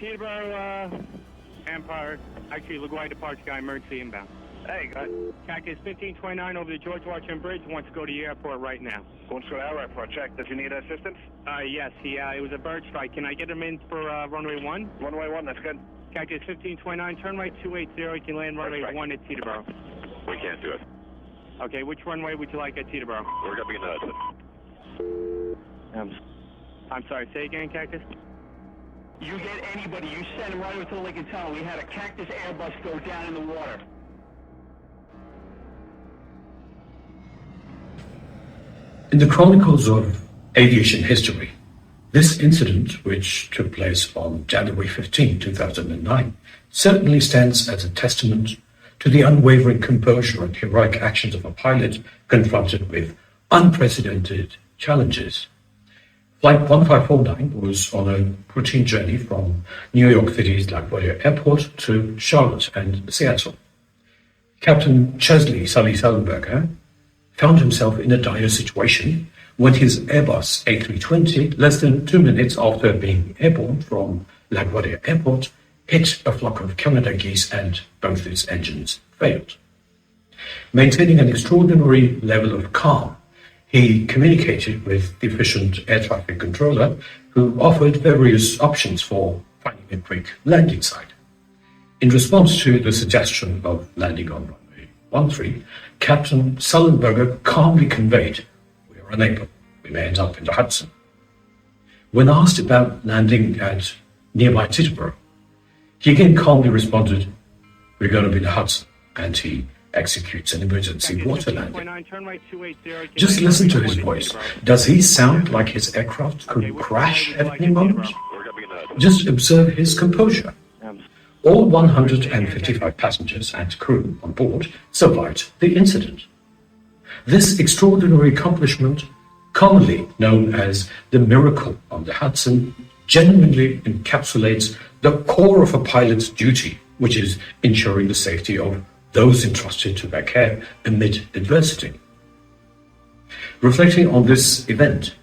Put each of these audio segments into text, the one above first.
Teterboro, Empire. Actually, LaGuardia Departure guy, emergency inbound. Hey, go ahead. Cactus 1529 over the George Washington Bridge. Wants to go to the airport right now. Wants to go to our airport. Check. Does he need assistance? Yes. It was a bird strike. Can I get him in for runway 1? Runway 1, that's good. Cactus 1529, turn right 280. You can land runway 1 at Teterboro. We can't do it. Okay, which runway would you like at Teterboro? We're going to be in the Hudson. I'm sorry, say again, Cactus? You get anybody, you send them right over to the Lincoln Tunnel. We had a Cactus Airbus go down in the water. In the chronicles of aviation history, this incident, which took place on January 15, 2009, certainly stands as a testament to the unwavering composure and heroic actions of a pilot confronted with unprecedented challenges. Flight 1549 was on a routine journey from New York City's LaGuardia Airport to Charlotte and Seattle. Captain Chesley Sully Sullenberger found himself in a dire situation when his Airbus A320, less than 2 minutes after being airborne from LaGuardia Airport, hit a flock of Canada geese and both its engines failed. Maintaining an extraordinary level of calm, he communicated with the efficient air traffic controller, who offered various options for finding a quick landing site. In response to the suggestion of landing on runway 13, Captain Sullenberger calmly conveyed, "We are unable. We may end up in the Hudson." When asked about landing at nearby Teterboro, he again calmly responded, "We're going to be in the Hudson," and he executes an emergency water landing. Just listen to his voice. Does he sound like his aircraft could crash at any moment? Just observe his composure. All 155 passengers and crew on board survived the incident. This extraordinary accomplishment, commonly known as the miracle on the Hudson, genuinely encapsulates the core of a pilot's duty, which is ensuring the safety of those entrusted to their care amid adversity. Reflecting on this event,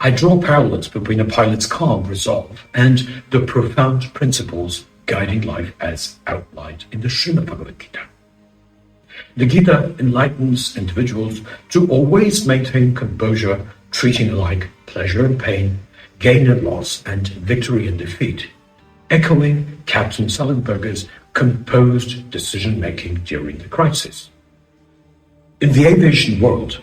I draw parallels between a pilot's calm resolve and the profound principles guiding life as outlined in the Srimad Bhagavad Gita. The Gita enlightens individuals to always maintain composure, treating alike pleasure and pain, gain and loss, and victory and defeat, echoing Captain Sullenberger's composed decision-making during the crisis. In the aviation world,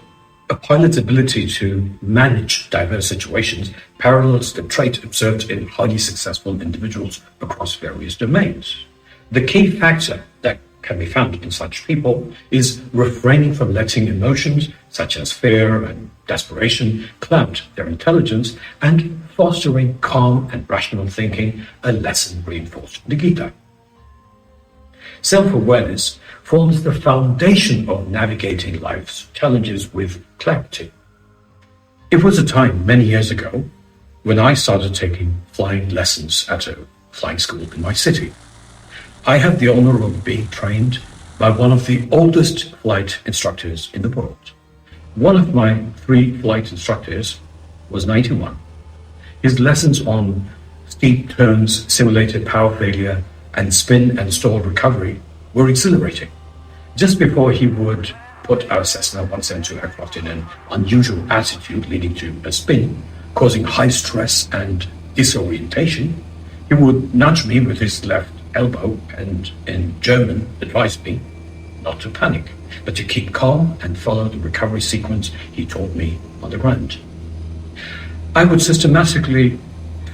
a pilot's ability to manage diverse situations parallels the trait observed in highly successful individuals across various domains. The key factor that can be found in such people is refraining from letting emotions such as fear and desperation cloud their intelligence and fostering calm and rational thinking, a lesson reinforced in the Gita. Self-awareness forms the foundation of navigating life's challenges with clarity. It was a time many years ago when I started taking flying lessons at a flying school in my city. I had the honor of being trained by one of the oldest flight instructors in the world. One of my 3 flight instructors was 91. His lessons on steep turns, simulated power failure, and spin and stall recovery were exhilarating. Just before he would put our Cessna 172 aircraft in an unusual attitude leading to a spin, causing high stress and disorientation, he would nudge me with his left elbow and in German advise me not to panic, but to keep calm and follow the recovery sequence he taught me on the ground. I would systematically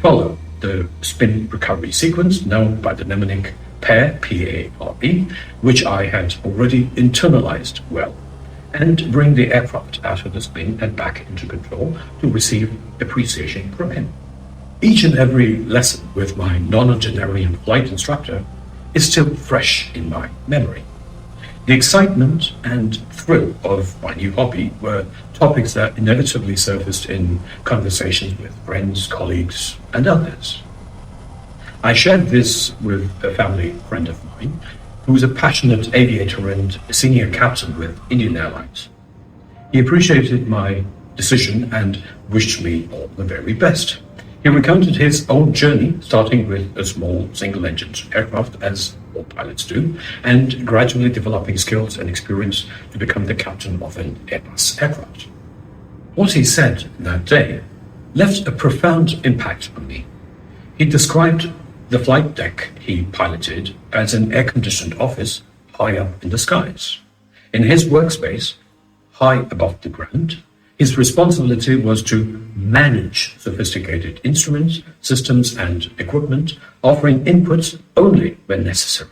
follow the spin recovery sequence known by the mnemonic PARE, P-A-R-E, which I had already internalized well, and bring the aircraft out of the spin and back into control to receive appreciation from him. Each and every lesson with my nonagenarian flight instructor is still fresh in my memory. The excitement and thrill of my new hobby were topics that inevitably surfaced in conversations with friends, colleagues, and others. I shared this with a family friend of mine who is a passionate aviator and senior captain with Indian Airlines. He appreciated my decision and wished me all the very best. He recounted his own journey, starting with a small single-engined aircraft, as all pilots do, and gradually developing skills and experience to become the captain of an Airbus aircraft. What he said that day left a profound impact on me. He described the flight deck he piloted as an air-conditioned office high up in the skies. In his workspace, high above the ground, his responsibility was to manage sophisticated instruments, systems, and equipment, offering inputs only when necessary.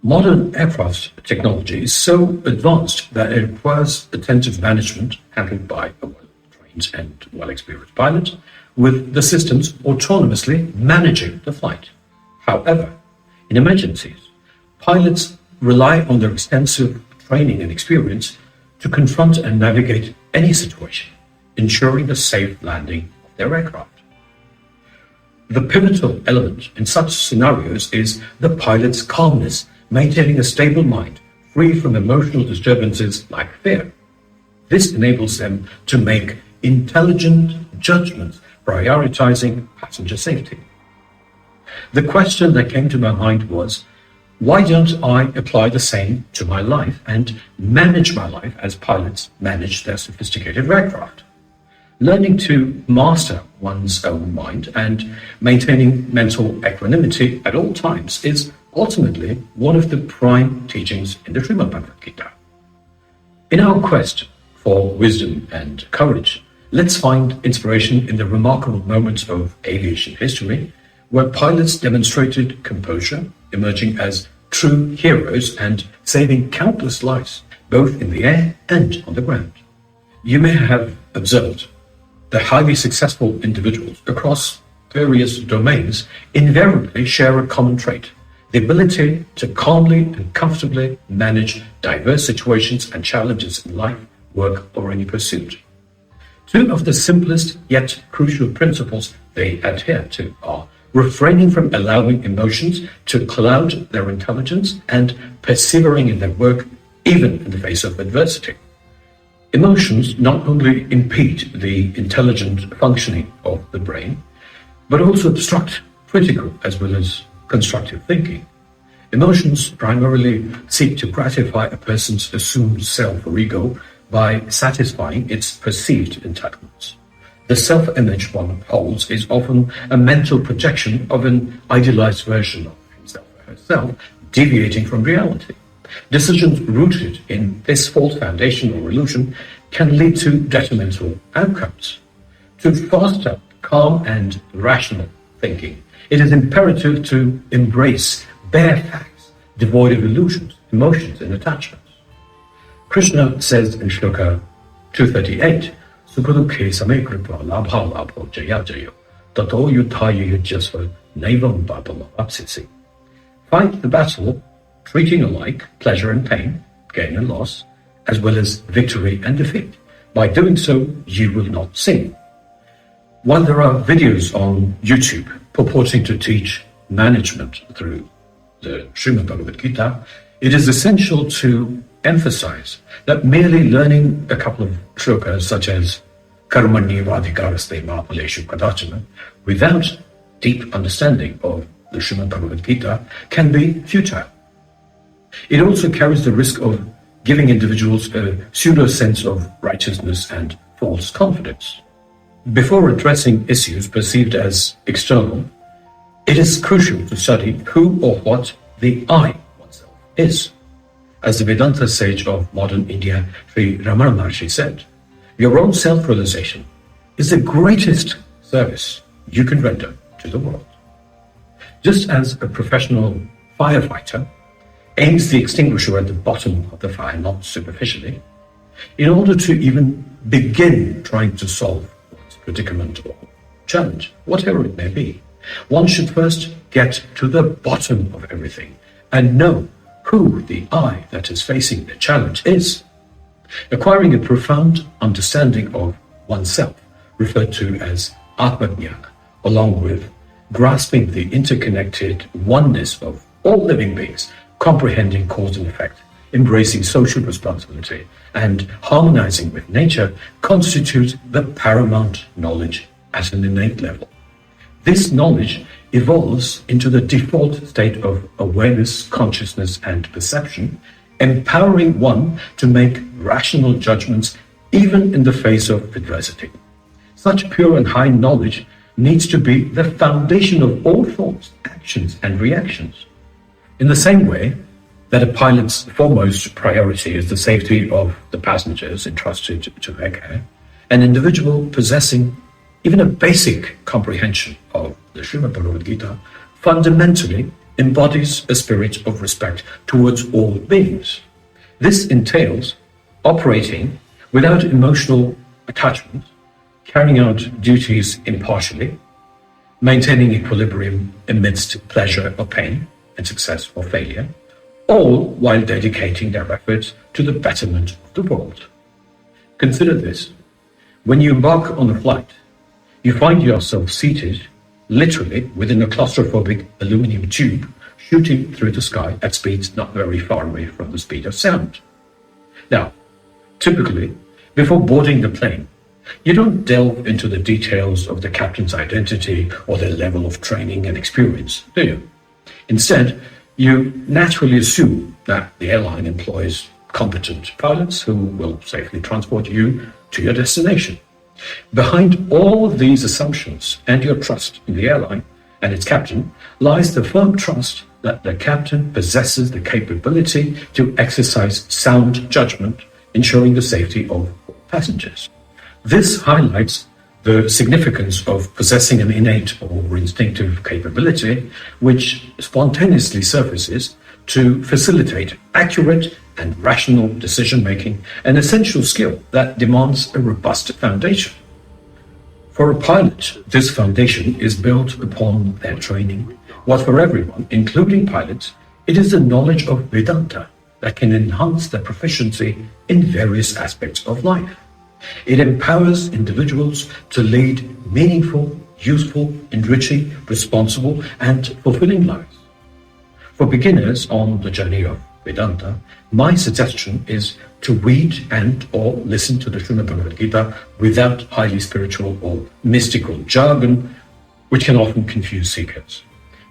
Modern aircraft technology is so advanced that it requires attentive management handled by a well-trained and well-experienced pilot, with the systems autonomously managing the flight. However, in emergencies, pilots rely on their extensive training and experience to confront and navigate any situation, ensuring the safe landing of their aircraft. The pivotal element in such scenarios is the pilot's calmness, maintaining a stable mind, free from emotional disturbances like fear. This enables them to make intelligent judgments, prioritizing passenger safety. The question that came to my mind was, why don't I apply the same to my life and manage my life as pilots manage their sophisticated aircraft? Learning to master one's own mind and maintaining mental equanimity at all times is ultimately one of the prime teachings in the Srimad Bhagavad Gita. In our quest for wisdom and courage, let's find inspiration in the remarkable moments of aviation history, where pilots demonstrated composure, emerging as true heroes and saving countless lives, both in the air and on the ground. You may have observed that highly successful individuals across various domains invariably share a common trait: the ability to calmly and comfortably manage diverse situations and challenges in life, work, or any pursuit. Two of the simplest yet crucial principles they adhere to are refraining from allowing emotions to cloud their intelligence and persevering in their work even in the face of adversity. Emotions not only impede the intelligent functioning of the brain, but also obstruct critical as well as constructive thinking. Emotions primarily seek to gratify a person's assumed self or ego by satisfying its perceived entitlements. The self-image one holds is often a mental projection of an idealized version of himself or herself, deviating from reality. Decisions rooted in this false foundation or illusion can lead to detrimental outcomes. To foster calm and rational thinking, it is imperative to embrace bare facts, devoid of illusions, emotions, and attachments. Krishna says in Shloka 238, Sukadukhe samekripa labha labho jaya jayo tato yuddhaya yujyasva naivam papam apsisi. Fight the battle, treating alike pleasure and pain, gain and loss, as well as victory and defeat. By doing so, you will not sin. While there are videos on YouTube purporting to teach management through the Srimad Bhagavad Gita, it is essential to emphasize that merely learning a couple of shlokas such as Karmani Vadhikaraste Mahapaleshu Kadachana without deep understanding of the Srimad Bhagavad Gita can be futile. It also carries the risk of giving individuals a pseudo sense of righteousness and false confidence. Before addressing issues perceived as external, it is crucial to study who or what the I oneself is. As the Vedanta sage of modern India, Sri Ramana Maharshi said, your own self-realization is the greatest service you can render to the world. Just as a professional firefighter aims the extinguisher at the bottom of the fire, not superficially, in order to even begin trying to solve one's predicament or challenge, whatever it may be, one should first get to the bottom of everything and know who the I that is facing the challenge is. Acquiring a profound understanding of oneself, referred to as Atmajnana, along with grasping the interconnected oneness of all living beings, comprehending cause and effect, embracing social responsibility, and harmonizing with nature, constitute the paramount knowledge at an innate level. This knowledge evolves into the default state of awareness, consciousness, and perception, empowering one to make rational judgments even in the face of adversity. Such pure and high knowledge needs to be the foundation of all thoughts, actions, and reactions. In the same way that a pilot's foremost priority is the safety of the passengers entrusted to their care, an individual possessing even a basic comprehension of the Srimad Bhagavad Gita fundamentally embodies a spirit of respect towards all beings. This entails operating without emotional attachment, carrying out duties impartially, maintaining equilibrium amidst pleasure or pain and success or failure, all while dedicating their efforts to the betterment of the world. Consider this. When you embark on a flight, you find yourself seated literally within a claustrophobic aluminum tube shooting through the sky at speeds not very far away from the speed of sound. Now, typically, before boarding the plane, you don't delve into the details of the captain's identity or their level of training and experience, do you? Instead, you naturally assume that the airline employs competent pilots who will safely transport you to your destination. Behind all of these assumptions and your trust in the airline and its captain lies the firm trust that the captain possesses the capability to exercise sound judgment, ensuring the safety of passengers. This highlights the significance of possessing an innate or instinctive capability which spontaneously surfaces to facilitate accurate and rational decision-making, an essential skill that demands a robust foundation. For a pilot, this foundation is built upon their training, while for everyone, including pilots, it is the knowledge of Vedanta that can enhance their proficiency in various aspects of life. It empowers individuals to lead meaningful, useful, enriching, responsible, and fulfilling lives. For beginners on the journey of Vedanta, my suggestion is to read and or listen to the Srimad Bhagavad Gita without highly spiritual or mystical jargon, which can often confuse seekers.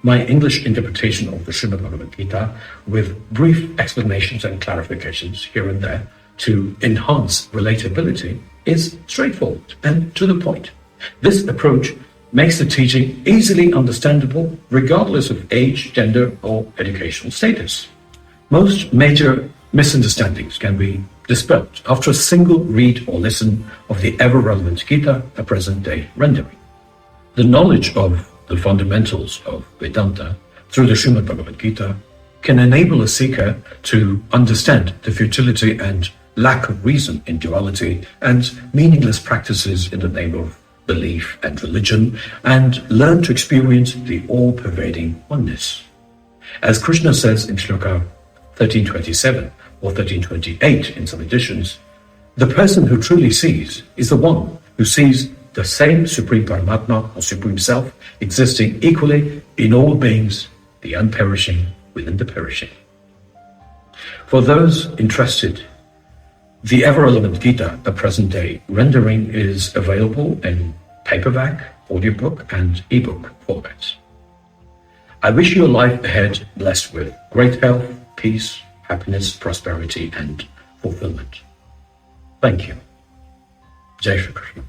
My English interpretation of the Srimad Bhagavad Gita, with brief explanations and clarifications here and there to enhance relatability, is straightforward and to the point. This approach makes the teaching easily understandable regardless of age, gender, or educational status. Most major misunderstandings can be dispelled after a single read or listen of the ever-relevant Gita, a present-day rendering. The knowledge of the fundamentals of Vedanta through the Srimad Bhagavad Gita can enable a seeker to understand the futility and lack of reason in duality and meaningless practices in the name of belief and religion, and learn to experience the all-pervading oneness. As Krishna says in Shloka 1327 or 1328 in some editions, the person who truly sees is the one who sees the same Supreme Paramatma or Supreme Self existing equally in all beings, the unperishing within the perishing. For those interested, the ever-relevant Gita, a present-day rendering, is available in paperback, audiobook, and ebook formats. I wish you a life ahead blessed with great health, peace, happiness, prosperity, and fulfillment. Thank you. Jai Shri Krishna.